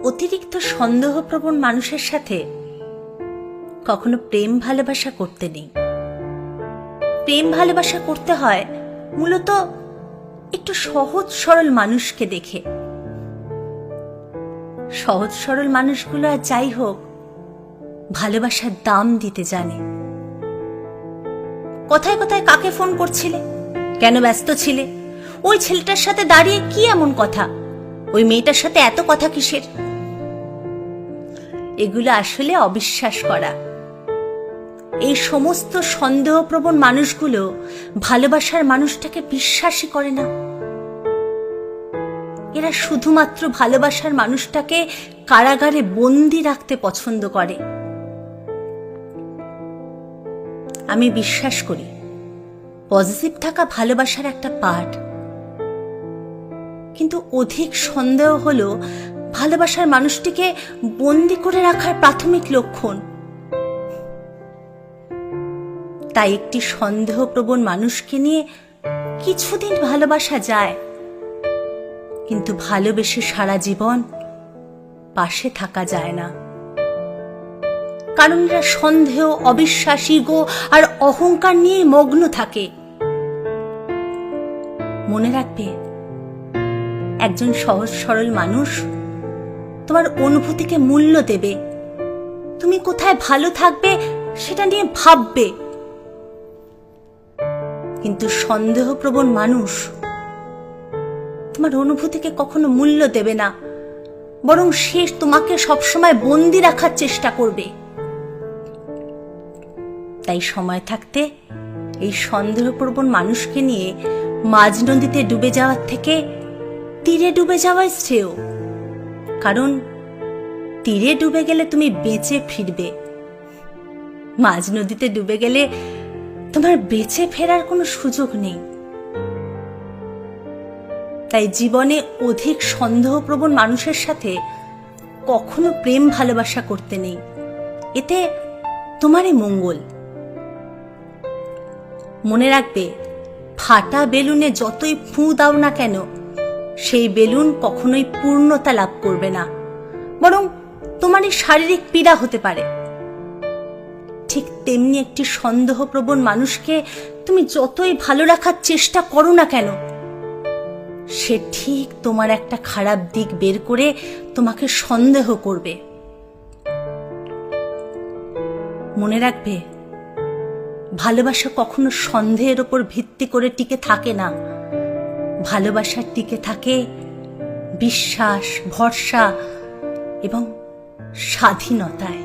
অতিরিক্ত সন্দেহপ্রবণ মানুষের সাথে কখনো প্রেম ভালোবাসা করতে নেই। প্রেম ভালোবাসা করতে হয় মূলত একটু সহজ সরল মানুষকে দেখে। সহজ সরল মানুষগুলো আর যাই হোক, ভালোবাসার দাম দিতে জানে। কোথায় কোথায় কাকে ফোন করছিলে, কেন ব্যস্ত ছিলে, ওই ছেলেটার সাথে দাঁড়িয়ে কি এমন কথা, ওই মেয়েটার সাথে এত কথা কিসের? এগুলো আসলে অবিশ্বাস করা। এই সমস্ত সন্দেহপ্রবণ মানুষগুলো ভালোবাসার মানুষটাকে বিশ্বাসই করে না। এরা শুধুমাত্র ভালোবাসার মানুষটাকে কারাগারে বন্দি রাখতে পছন্দ করে। আমি বিশ্বাস করি পজিটিভ থাকা ভালোবাসার একটা পার্ট, কিন্তু অধিক সন্দেহ হলো ভালোবাসার মানুষটিকে বন্দি করে রাখার প্রাথমিক লক্ষণ। তাই একটি সন্দেহপ্রবণ মানুষকে নিয়ে কিছুদিন ভালোবাসা যায়, কিন্তু ভালোবেসে সারা জীবন পাশে থাকা যায় না। কারণ এরা সন্দেহ, অবিশ্বাস, ইগো আর অহংকার নিয়ে মগ্ন থাকে। মনে রাখবে, একজন সহজ সরল মানুষ তোমার অনুভূতিকে মূল্য দেবে, তুমি কোথায় ভালো থাকবে সেটা নিয়ে ভাববে। কিন্তু সন্দেহপ্রবণ মানুষ তোমার অনুভূতিকে কখনো মূল্য দেবে না, বরং সে তোমাকে সবসময় বন্দি রাখার চেষ্টা করবে। তাই সময় থাকতে এই সন্দেহপ্রবণ মানুষকে নিয়ে মাঝ নদীতে ডুবে যাওয়ার থেকে তীরে ডুবে যাওয়াই শ্রেয়। কারণ তীরে ডুবে গেলে তুমি বেঁচে ফিরবে, মাঝ নদীতে ডুবে গেলে তোমার বেঁচে ফেরার কোনো সুযোগ নেই। তাই জীবনে অধিক সন্দেহপ্রবণ মানুষের সাথে কখনো প্রেম ভালোবাসা করতে নেই, এতে তোমারই মঙ্গল। মনে রাখবে, ফাটা বেলুনে যতই ফুঁ দাও না কেন, সেই বেলুন কখনোই পূর্ণতা লাভ করবে না, বরং তোমারই শারীরিক পীড়া হতে পারে। ঠিক তেমনি একটি সন্দেহপ্রবণ মানুষকে তুমি যতই ভালো রাখার চেষ্টা করো না কেন, সে ঠিক তোমার একটা খারাপ দিক বের করে তোমাকে সন্দেহ করবে। মনে রাখবে, ভালোবাসা কখনো সন্দেহের ওপর ভিত্তি করে টিকে থাকে না। ভালোবাসা টিকে থাকে বিশ্বাস, ভরসা এবং স্বাধীনতায়।